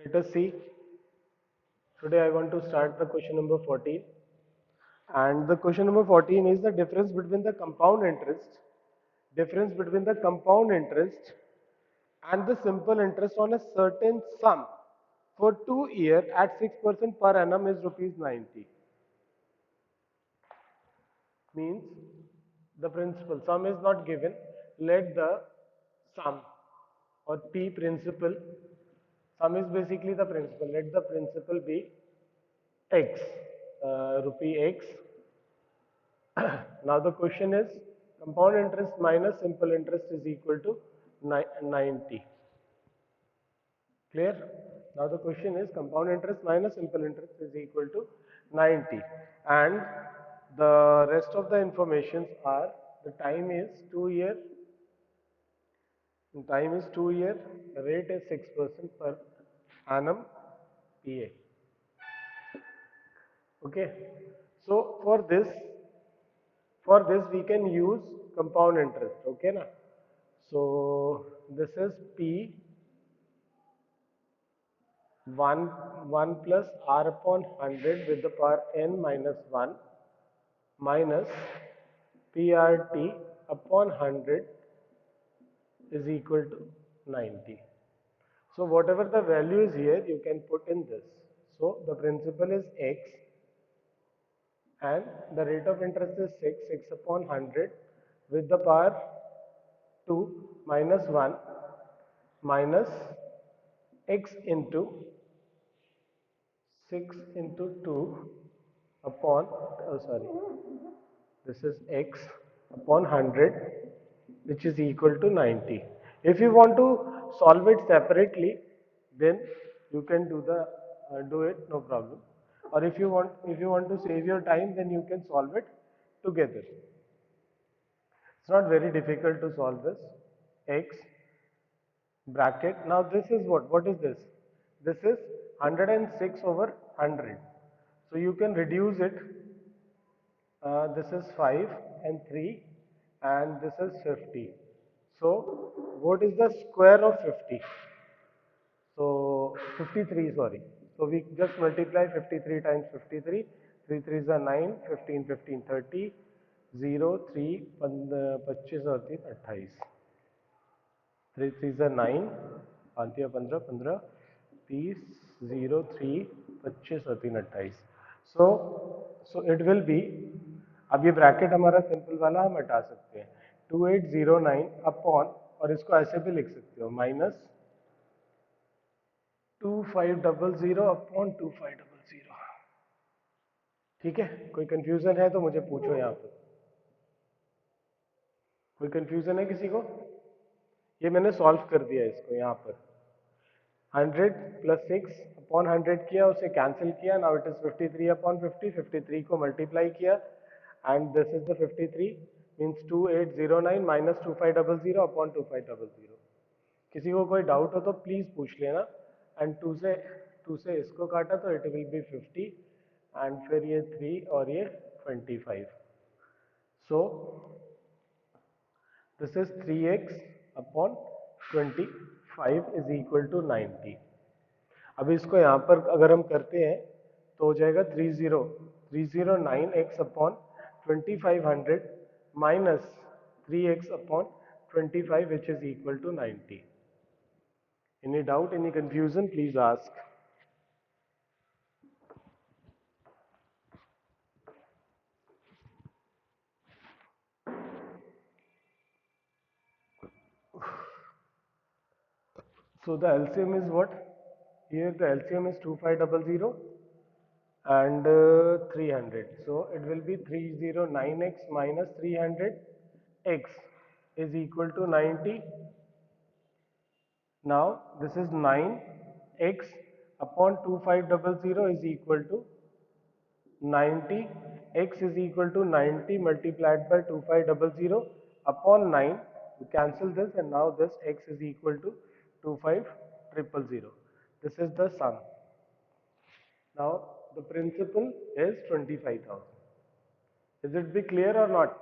Let us see. Today I want to start the question number 14. And the question number 14 is the difference between the compound interest and the simple interest on a certain sum for 2 years at 6% per annum is rupees 90. Means the principal sum is not given. Let the sum or P principal, sum is basically the principal. Let the principal be X, rupee X. Now the question is compound interest minus simple interest is equal to 90. Clear? Now the question is compound interest minus simple interest is equal to 90, and the rest of the informations are the time is 2 year, rate is 6% per annum PA. Okay, so for this we can use compound interest. Okay na? So this is P 1 plus R upon 100 with the power n minus 1 minus PRT upon 100 is equal to 90. So whatever the value is here, you can put in this. So the principal is X and the rate of interest is 6 upon 100 with the power 2 minus 1 minus X into 6 into 2 upon, this is X upon 100, which is equal to 90. If you want to solve it separately, then you can do it, no problem. Or if you want to save your time, then you can solve it together. It's not very difficult to solve this. X bracket. Now this is what? What is this? This is 106 over 100. So you can reduce it. This is 5 and 3 and this is 50. So what is the square of 50? So 53, sorry. So we just multiply 53 times 53. 3 3s are 9, 15 15 30, 0 3 25 और 3 28. 3 3s are 9, 5 15 15 30, 0 3 25 और 3 28. So it will be, अब ये bracket हमारा simple वाला हम हटा सकते हैं, 2809 अपॉन, और इसको ऐसे भी लिख सकते हो, माइनस 2500 अपॉन 2500. ठीक है? कोई कंफ्यूजन है तो मुझे पूछो यहाँ पर. कोई कंफ्यूजन है किसी को? ये मैंने सॉल्व कर दिया इसको यहाँ पर. 100 प्लस 6 अपॉन 100 किया, उसे कैंसिल किया. Now it is 53 upon 50. 53 को मल्टीप्लाई किया and this is the 53 means 2809 minus 2500 upon 2500. किसी को कोई डाउट हो तो प्लीज पूछ लेना. एंड 2 से इसको काटा तो इट विल बी 50 एंड फिर ये 3 और ये 25. So this is 3x upon 25 is equal to 90. अब इसको यहाँ पर अगर हम करते हैं तो हो जाएगा 309x upon 2500 minus 3x upon 25 which is equal to 90. Any doubt, any confusion, please ask. So the LCM is what? Here the LCM is 2500 and 300. So it will be 309x minus 300x is equal to 90. Now this is 9x upon 2500 is equal to 90. X is equal to 90 multiplied by 2500 upon 9. You cancel this and now this x is equal to 25000. This is the sum. Now the principal is 25,000. Is it be clear or not?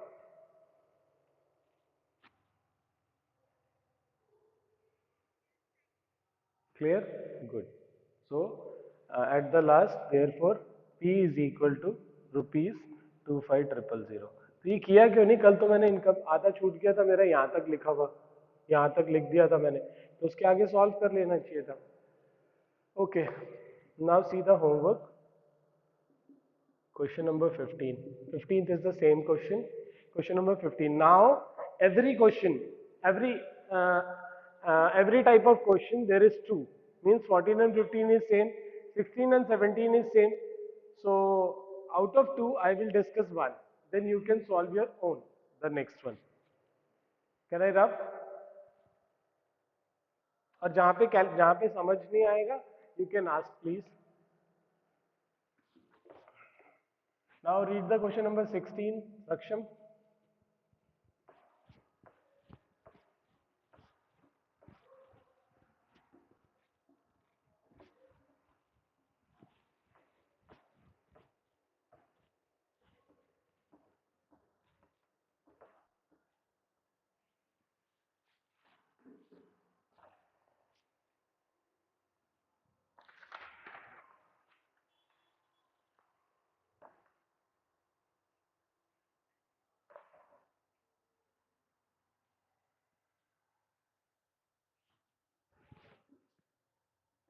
Clear? Good. So at the last, therefore P is equal to rupees 25,000. तो ये किया क्यों नहीं? कल तो मैंने income आधा छूट गया था मेरा, यहाँ तक लिखा हुआ, यहाँ तक लिख दिया था मैंने, तो उसके आगे सॉल्व कर लेना चाहिए था. Okay, now see the homework. Question number 15. 15th is the same question. Question number 15. Now, every question, every uh, every type of question there is two. Means 14 and 15 is same. 16 and 17 is same. So, out of two, I will discuss one. Then you can solve your own. The next one. Can I rub? और जहाँ पे समझ नहीं आएगा, you can ask please. Now read the question number 16, Saksham.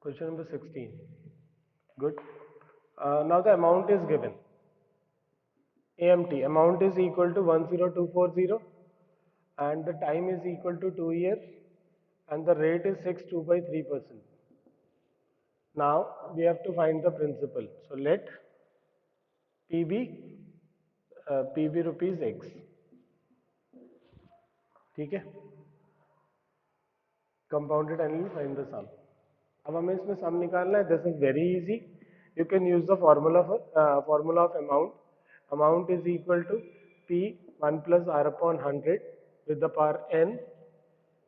Question number 16. Good. Now the amount is given. AMT, amount is equal to 10240 and the time is equal to 2 years and the rate is 6.253%. Now we have to find the principal. So let PB PB rupees X. ठीक है? Compounded annually, find the sum. अब हमें इसमें sum निकालना है. This is very easy. You can use the formula of amount. Amount is equal to P 1 plus R upon 100 with the power n.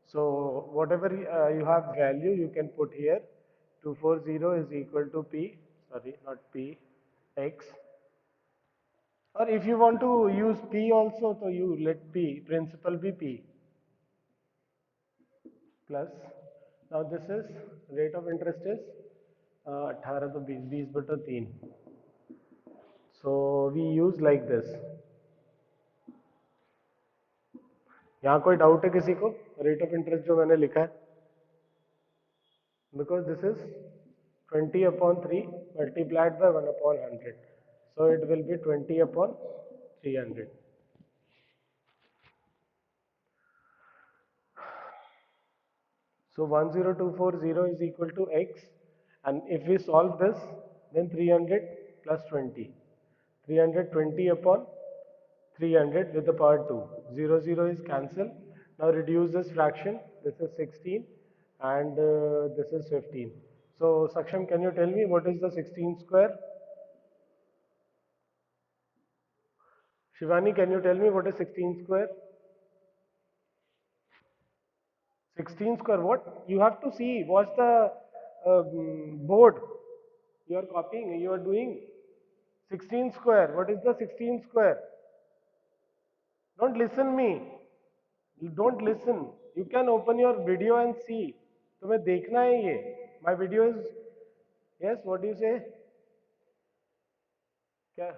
So whatever you have value you can put here. 240 is equal to P, sorry not P, X. Or if you want to use P also, so you let P, principal be P. Plus, now this is rate of interest is 18 to 20 बटा 3. So we use like this. यहाँ कोई doubt है किसी को rate of interest जो मैंने लिखा है? Because this is 20 upon 3 multiplied by 1 upon 100. So it will be 20 upon 300. So 10240 is equal to X, and if we solve this, then 300 plus 20. 320 upon 300 with the power 2. 0, 0 is cancelled. Now reduce this fraction. This is 16 and this is 15. So Saksham, can you tell me what is the 16 square? Shivani, can you tell me what is 16 square? 16 square, what? You have to see, watch the board. You are copying, you are doing 16 square. What is the 16 square? Don't listen me. Don't listen. You can open your video and see. तुम्हें देखना है ये. My video is, yes, what do you say? क्या?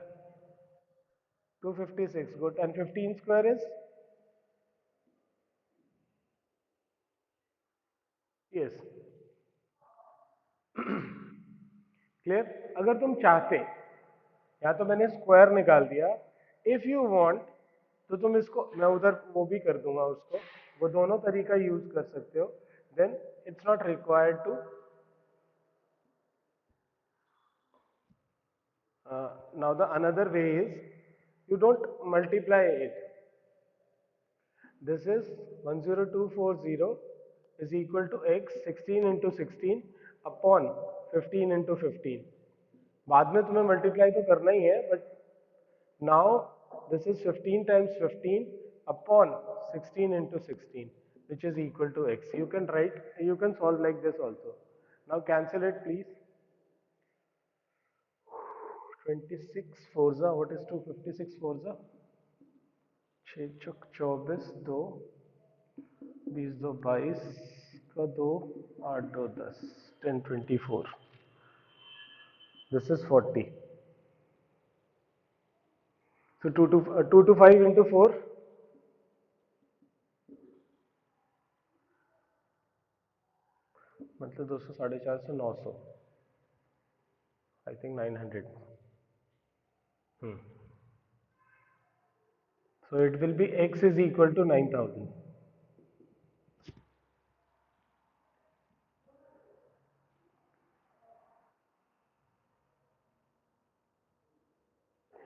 256, good. And 15 square is? Yes. Clear? अगर तुम चाहते, या तो मैंने स्क्वायर निकाल दिया, इफ यू वांट तो तुम इसको, मैं उधर वो भी कर दूंगा उसको, वो दोनों तरीका यूज कर सकते हो. Then it's not required to, now the another way is you don't multiply it. This is 10240 is equal to x 16 into 16 upon 15 into 15. बाद में तुम्हें मल्टीप्लाई तो करना ही है, but now this is 15 times 15 upon 16 into 16, which is equal to x. You can write, you can solve like this also. Now cancel it please. 26 forza, what is 256 forza? 6 चौक 24, 2 20 2 22 का 2 8 2 10 10 24. This is 40. So 2 to 5 into 4, मतलब 200, 450, 900, I think 900. So it will be x is equal to 9000.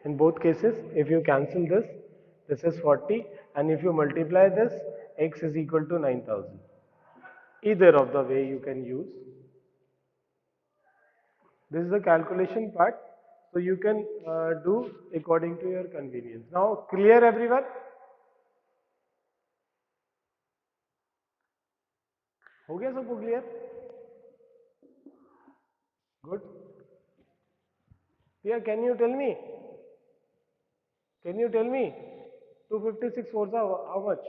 In both cases, if you cancel this, this is 40, and if you multiply this, x is equal to 9000. Either of the way you can use. This is the calculation part, so you can do according to your convenience. Now, clear everyone? हो गया सबको clear? Good. Yeah, can you tell me? Can you tell me? 256 fours are how much?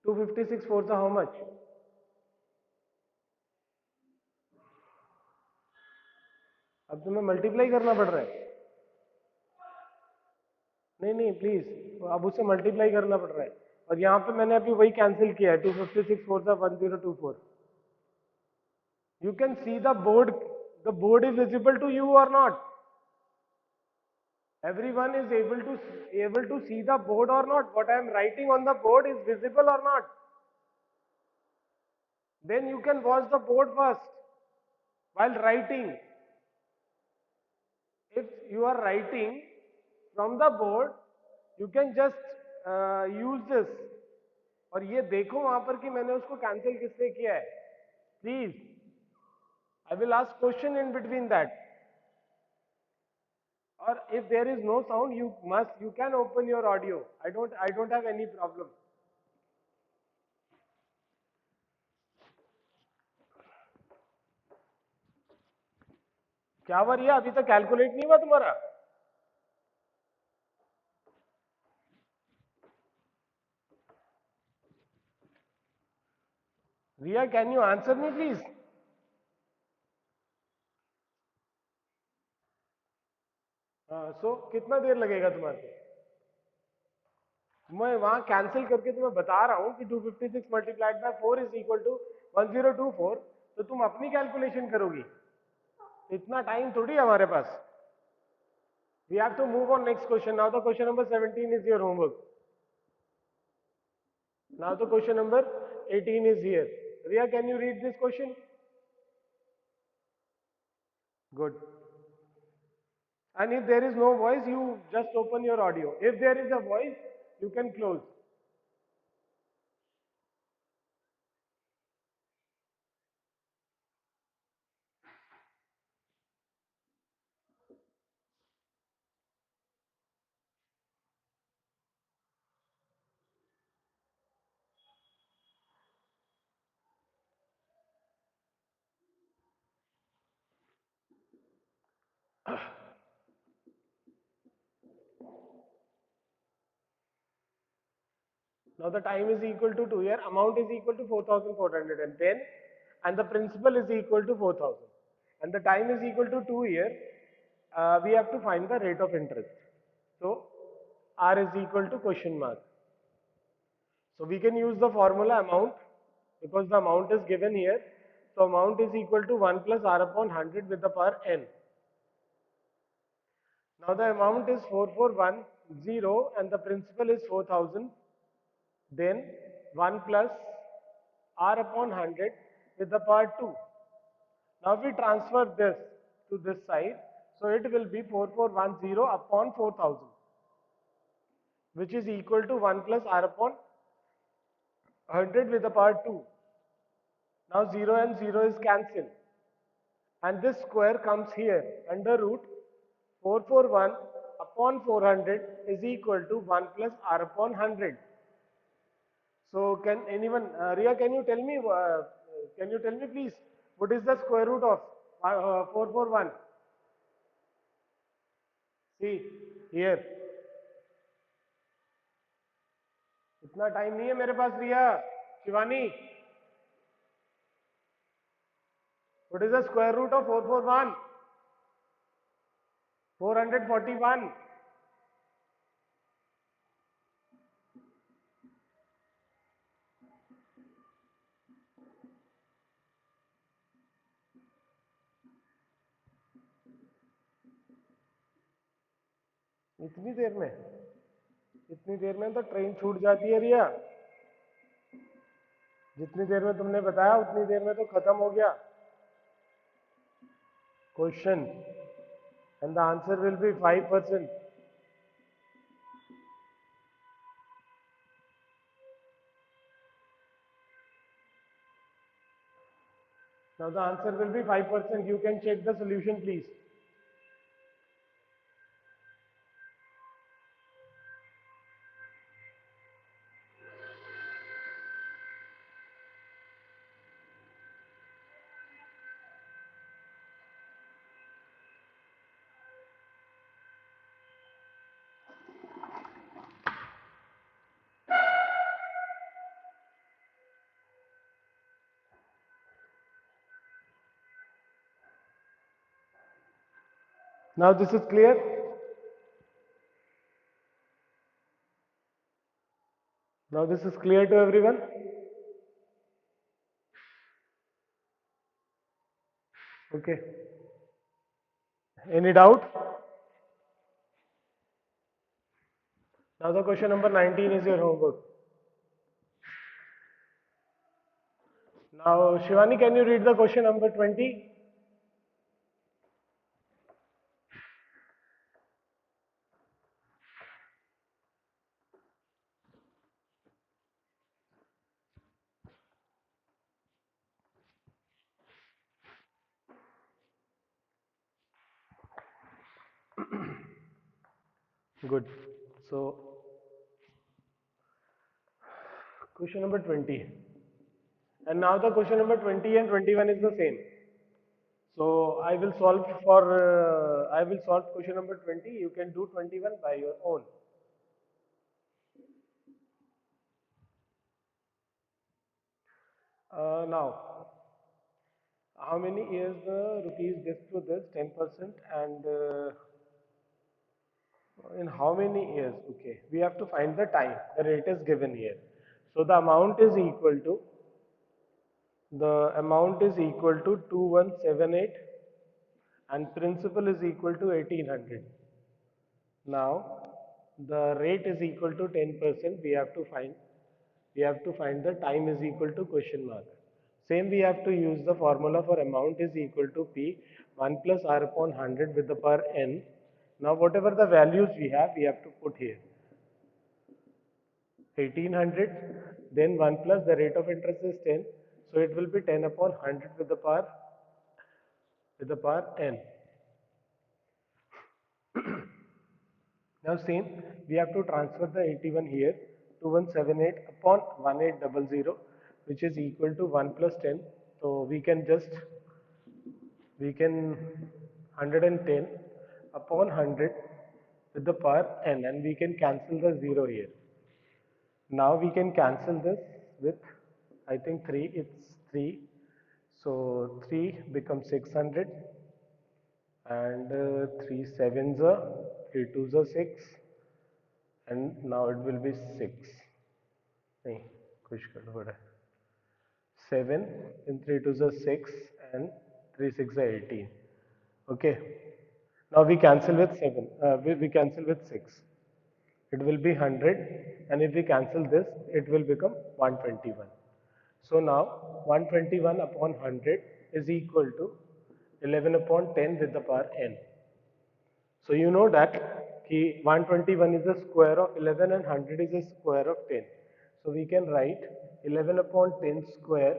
256 fours are how much? अब तुम्हें multiply करना पड़ रहा है. नहीं नहीं प्लीज, अब उसे मल्टीप्लाई करना पड़ रहा है. और यहाँ पे मैंने अभी वही कैंसिल किया है. 256 फोर था 1024. You can see the board. The board is visible to you or not? Everyone is able to see the board or not? What I am writing on the board is visible or not? Then you can watch the board first while writing. If you are writing from the board, you can just use this. और ये देखो वहां पर कि मैंने उसको cancel किससे किया है. Please, I will ask question in between that. Or if there is no sound, you can open your audio. I don't have any problem. क्या हुआ रिया, अभी तक कैलकुलेट नहीं हुआ तुम्हारा? Riya, can you answer me please? So कितना देर लगेगा तुम्हारे? मैं वहां कैंसिल करके तुम्हें बता रहा हूं कि 256 multiplied by 4 is equal to 1024. तो तुम अपनी कैलकुलेशन करोगी. इतना टाइम थोड़ी है हमारे पास. We have to move on next question. Now the question number 17 is your homework. Now the question number 18 is here. Riya, can you read this question? Good. And if there is no voice, you just open your audio. If there is a voice, you can close. Now the time is equal to 2 here, amount is equal to 4410, and the principal is equal to 4000, and the time is equal to 2 here. We have to find the rate of interest. So R is equal to question mark. So we can use the formula amount because the amount is given here. So amount is equal to 1 plus R upon 100 with the power n. Now the amount is 4410 and the principal is 4000. Then 1 plus R upon 100 with the power 2. Now we transfer this to this side. So it will be 4410 upon 4000, which is equal to 1 plus R upon 100 with the power 2. Now 0 and 0 is cancelled. And this square comes here. Under root 441 upon 400 is equal to 1 plus R upon 100. So can anyone, Riya, can you tell me please, what is the square root of 441? See here. इतना time नहीं है मेरे पास रिया. Shivani, What is the square root of 441? 441. इतनी देर में तो train छूट जाती है रिया। जितनी देर में तुमने बताया उतनी देर में तो खत्म हो गया question, and the answer will be 5%. Now the answer will be 5%. You can check the solution, please. Now this is clear. Now this is clear to everyone. Okay. Any doubt? Now the question number 19 is your homework. Now Shivani, can you read the question number 20? Good. So question number 20. And now the question number 20 and 21 is the same. So I will solve question number 20. You can do 21 by your own. Now, how many years the rupees gives to this 10%, and in how many years? Okay, we have to find the time. The rate is given here. So the amount is equal to 2178 and principal is equal to 1800. Now the rate is equal to 10%. We have to find the time is equal to question mark. Same, we have to use the formula for amount is equal to P 1 plus R upon 100 with the power n. Now whatever the values we have to put here. 1800, then 1 plus the rate of interest is 10, so it will be 10 upon 100 with the power n. Now same, we have to transfer the 81 here, 2178 upon 1800, which is equal to 1 plus 10. So we can 110 upon 100 with the power n, and we can cancel the 0 here. Now we can cancel this with, I think 3, it's 3. So 3 becomes 600, and 3 sevens are, 3 twos are 6, and now it will be 6. नहीं, कुछ गड़बड़ है. 7 and 3 twos are 6 and 3 6 are 18. Okay. Now we cancel with 7. We cancel with 6. It will be 100, and if we cancel this, it will become 121. So now 121 upon 100 is equal to 11 upon 10 with the power n. So you know that 121 is the square of 11 and 100 is the square of 10. So we can write 11 upon 10 square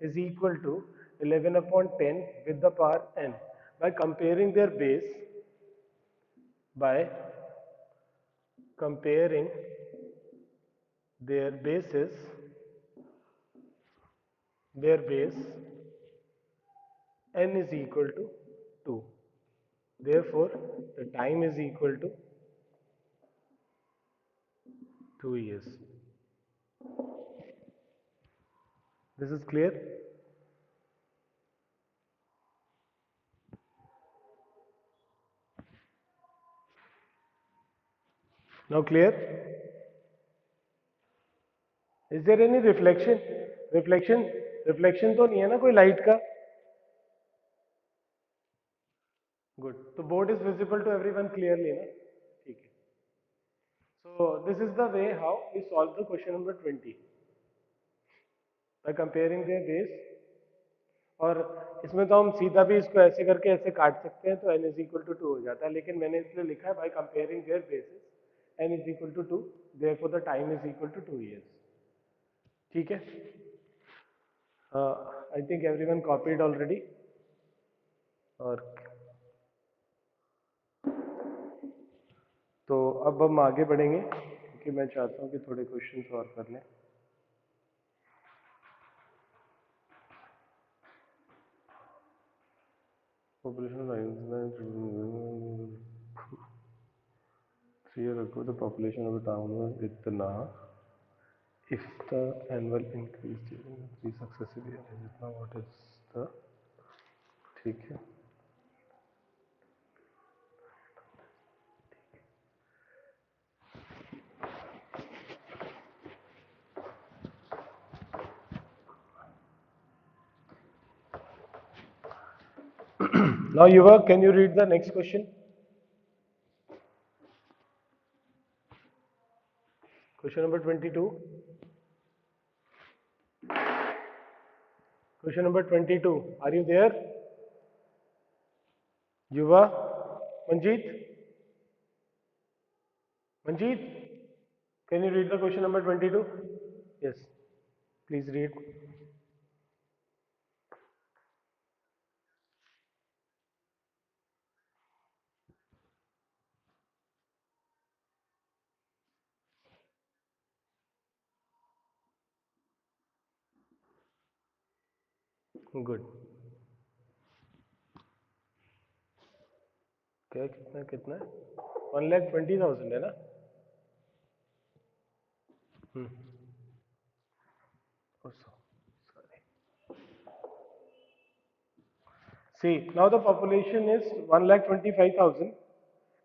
is equal to 11 upon 10 with the power n. By comparing their base, bases, their base n is equal to 2. Therefore, the time is equal to 2 years. This is clear? Now clear? Is there any reflection? Reflection? Reflection तो नहीं है ना कोई light का? Good. So board is visible to everyone clearly, ना? ठीक है. So this is the way how we solve the question number 20 by comparing their base. और इसमें तो हम सीधा भी इसको ऐसे करके ऐसे काट सकते हैं तो n इज इक्वल टू 2 हो जाता है, लेकिन मैंने इसलिए लिखा है by comparing their basis n is equal to 2, therefore the time is equal to 2 years. ठीक है. I think everyone copied already. और तो अब हम आगे बढ़ेंगे क्योंकि मैं चाहता हूँ कि थोड़े क्वेश्चन और कर लें. Population of 3 years ago, the population of the town was इतना. If the annual increase during 3 successive years is इतना, what is the. ठीक है. Now Yuva, can you read the next question? Question number 22. Question number 22. Are you there? Yuva? Manjeet? Manjeet? Can you read the question number 22? Yes. Please read. Good. क्या कितना कितना 1,20,000 है ना? Oh, sorry. See, now the population is 1,25,000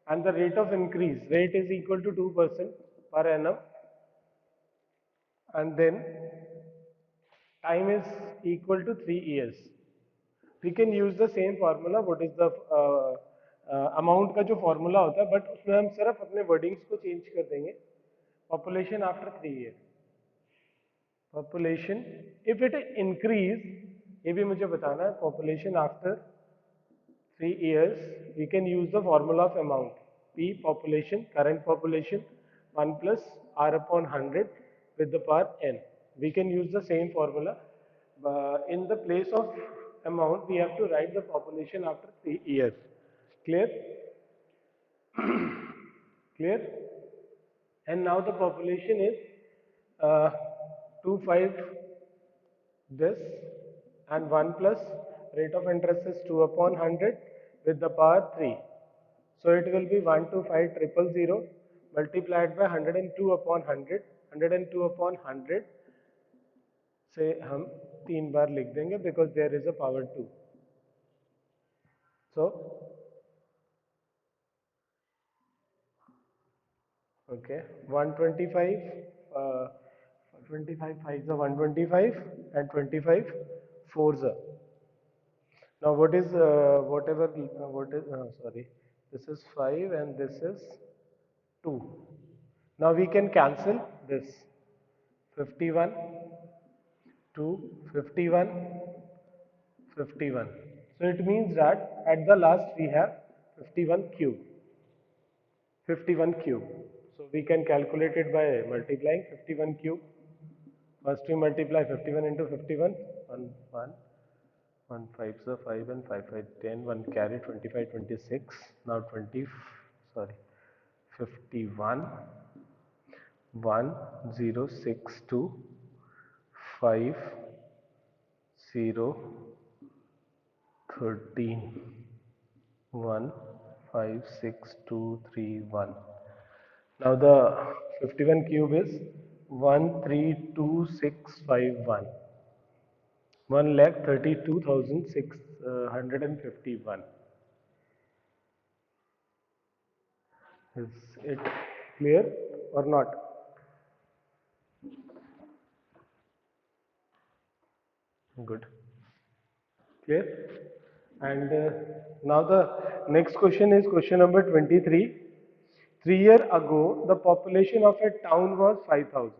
and the rate of increase rate is equal to 2% per annum, and then time is equal to 3 years. We can use the same formula. What is the amount का जो formula होता है, but उसमें हम सिर्फ अपने wordings को change कर देंगे. Population after 3 years. Population, if it increase, ये भी मुझे बताना है. Population after 3 years, we can use the formula of amount. P population, current population, 1 plus R upon 100 with the power n. We can use the same formula. In the place of amount, we have to write the population after 3 years. Clear? Clear? And now the population is 25 this, and 1 plus rate of interest is 2 upon 100 with the power 3. So it will be 125,000 multiplied by 102 upon 100. 102 upon 100 से हम 3 बार लिख देंगे because there is a power 2. So okay, 125 25 5s are 125 and 25 4s are. Now what is whatever what is sorry, this is 5 and this is 2. Now we can cancel this 51 2 51 51. So it means that at the last we have 51 cube. 51 cube. So we can calculate it by multiplying 51 cube. First we multiply 51 into 51. 1 1 1 5 so 5 and 5 5 10, 1 carry 25 26. Now 20 sorry 51 1 0 6 2 5 0 13 1 5 6 2 3 1. Now the 51 cube is 132651. 1,32,651 is it Clear or not? Good. Clear? And now the next question is question number 23. 3 years ago, the population of a town was 5,000.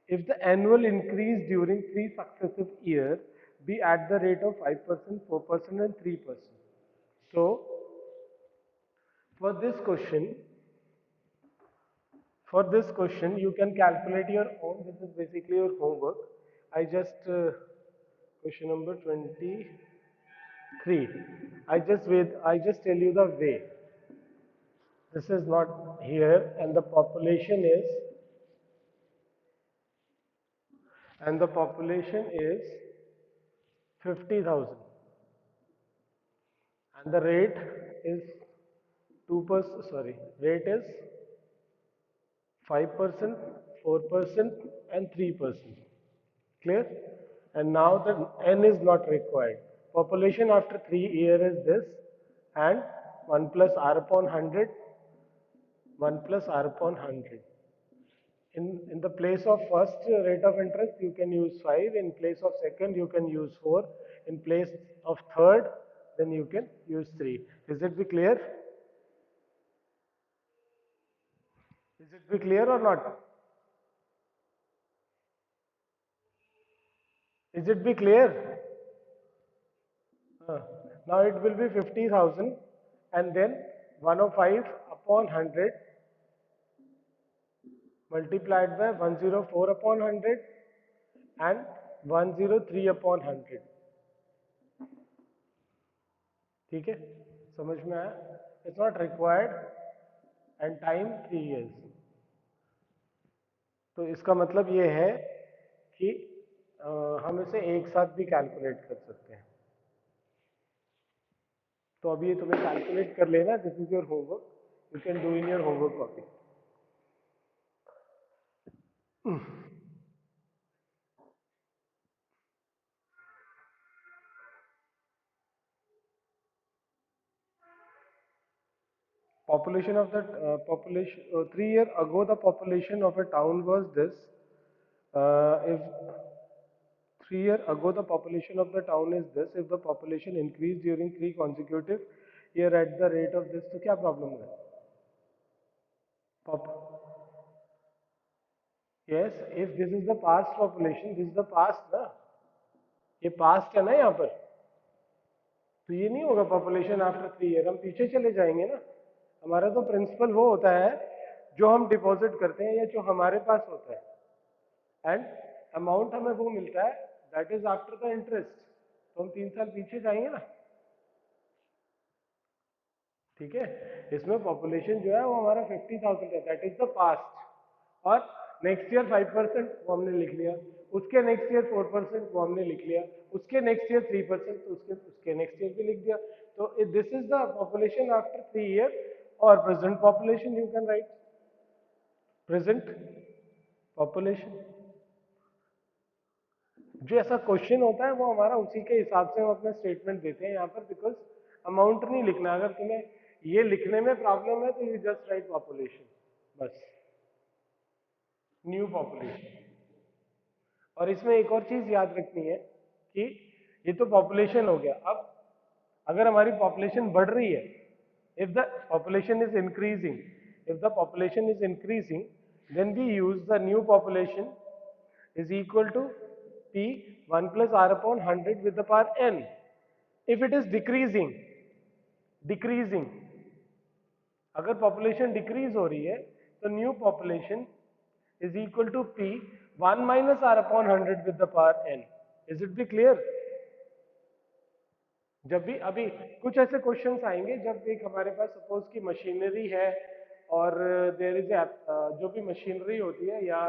If the annual increase during three successive years be at the rate of 5%, 4%, and 3%. So, for this question, you can calculate your own. This is basically your homework. I just question number 23. I just tell you the way. This is not here, and the population is 50,000, and the rate is 2%. Sorry, rate is 5%, 4%, and 3%. Clear? And now the n is not required. Population after 3 years is this, and 1 plus r upon 100, 1 plus r upon 100. In the place of first rate of interest, you can use 5. In place of second, you can use 4. In place of third, then you can use 3. Is it be clear? Is it be clear or not? Is it be clear? Uh, Now it will be 50,000, and then 105 upon 100 multiplied by 104 upon 100 and 103 upon 100. ठीक है, समझ में आया? It's not required and time 3 years. तो इसका मतलब ये है कि हम इसे एक साथ भी कैलकुलेट कर सकते हैं. तो अभी ये तुम्हें कैलकुलेट कर लेना. This is your homework. You can do in your homework copy. Population of the population 3 years ago, the population of a town was this. If 3 years ago, the population of the town is this. If the population increased during 3 consecutive year at the rate of this, तो क्या problem है? Yes, if this is the past population, this is the past ना. ये past है ना यहाँ पर. तो ये नहीं होगा पॉपुलेशन आफ्टर 3 years. हम पीछे चले जाएंगे ना. हमारा तो प्रिंसिपल वो होता है जो हम डिपॉजिट करते हैं या जो हमारे पास होता है, एंड अमाउंट हमें वो मिलता है that is after the interest. तो हम 3 साल पीछे जाएंगे ना. ठीक है. इसमें पॉपुलेशन जो है वो हमारा 50,000 है, दैट इज द पास्ट. और नेक्स्ट ईयर 5% वो हमने लिख लिया, उसके नेक्स्ट ईयर 4% वो हमने लिख लिया, उसके नेक्स्ट ईयर 3%, तो उसके उसके नेक्स्ट ईयर भी लिख दिया. तो this is the population after 3 years. और present population you can write present population. जो ऐसा क्वेश्चन होता है वो हमारा उसी के हिसाब से हम अपना स्टेटमेंट देते हैं यहाँ पर, बिकॉज अमाउंट नहीं लिखना. अगर तुम्हें ये लिखने में प्रॉब्लम है तो यू जस्ट राइट पॉपुलेशन, बस. New population. और इसमें एक और चीज याद रखनी है कि ये तो पॉपुलेशन हो गया. अब अगर हमारी पॉपुलेशन बढ़ रही है, if the population is increasing, then we use the new population is equal to P 1 plus R upon 100 with the power n. If it is decreasing, अगर पॉपुलेशन डिक्रीज हो रही है तो new population is equal to P 1 minus R upon 100 with the power n. Is it be clear? जब भी अभी कुछ ऐसे क्वेश्चंस आएंगे जब एक हमारे पास सपोज की मशीनरी है और देयर इज जो भी मशीनरी होती है या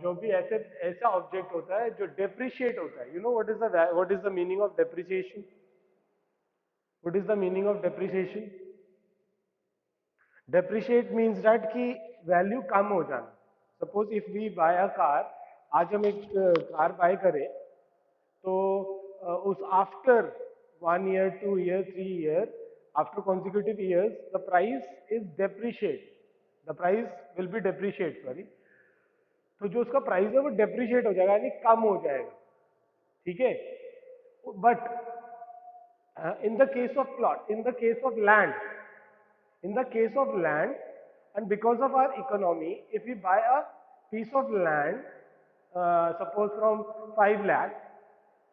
जो भी ऐसा ऑब्जेक्ट होता है जो डेप्रिशिएट होता है. You know what is the meaning of depreciation? What is the meaning of depreciation? Depreciate means that कि वैल्यू कम हो जाना. Suppose if we buy a car, आज हम एक कार बाय करें तो उस after 1 year, 2 year, 3 year, after consecutive years, the price is depreciate. The price will be depreciate, sorry. तो जो उसका प्राइस है वो डेप्रिशिएट हो जाएगा, यानी कम हो जाएगा, ठीक है। But in the case of plot, in the case of land, in the case of land, and because of our economy, if we buy a piece of land, suppose from 5 lakh,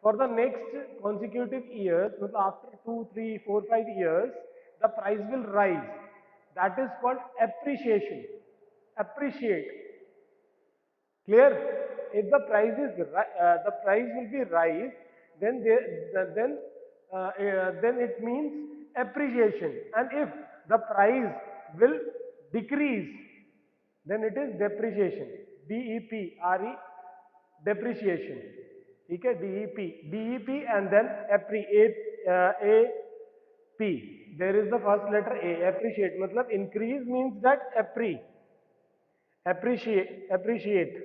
for the next consecutive years, after 2, 3, 4, 5 years, the price will rise. That is called appreciation. Appreciate. Clear? If the price will be rise, then then it means appreciation. And if the price will decrease, then it is depreciation. DEP, depreciation. ठीक है, DEP and then AP. There is the first letter A. Appreciate मतलब increase means that appreciate,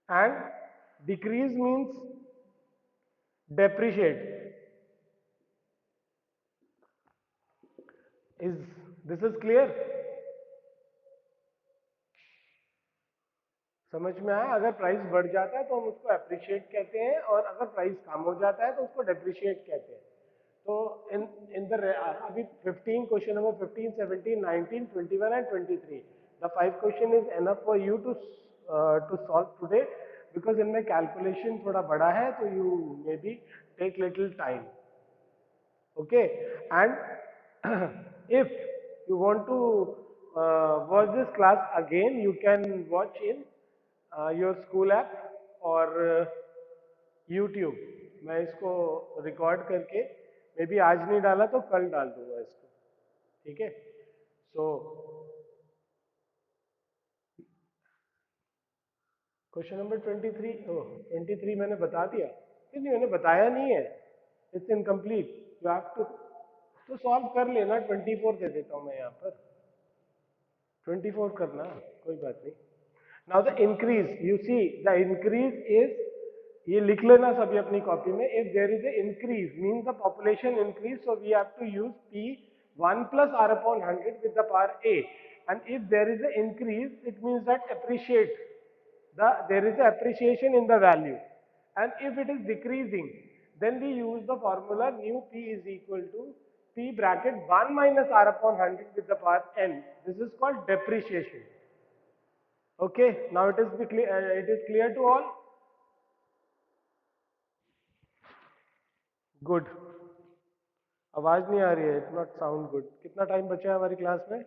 and decrease means depreciate. Is this is clear? समझ में आया? अगर price बढ़ जाता है तो हम उसको अप्रिशिएट कहते हैं, और अगर प्राइस कम हो जाता है तो उसको डेप्रिशिएट कहते हैं। तो इन द अभी 15 question number 15, 17, 19, 21 and 23, the 5 question is enough for you to solve today, because इनमें कैलकुलेशन थोड़ा बड़ा है, तो you may be take little time, okay. And if you want to watch this class again, you can watch in your school app or YouTube. मैं इसको record करके may be आज नहीं डाला तो कल डाल दूंगा इसको, ठीक है। सो क्वेश्चन नंबर 23, ओह 23 मैंने बता दिया, नहीं मैंने बताया नहीं है, it's incomplete, you have to तो सॉल्व कर लेना। 24 दे देता हूं मैं यहाँ पर, 24 करना, कोई बात नहीं। Now the increase, you see the increase is, ये लिख लेना सभी अपनी कॉपी में, if there is a increase means the population increase, so we have to use P 1 plus R upon 100 with the power A, and if there is a increase it means that appreciate, there is a appreciation in the value, and if it is decreasing then we use the formula nu P is equal to P bracket 1 minus R upon 100 with the power n. This is called depreciation. Okay, now it is clear to all. Good. आवाज नहीं आ रही है, it not sound good. कितना time बचा है हमारी class में?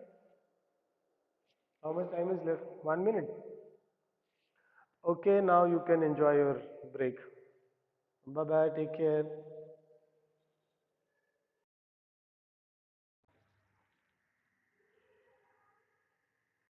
How much time is left? 1 minute. Okay, now you can enjoy your break. Bye bye, take care.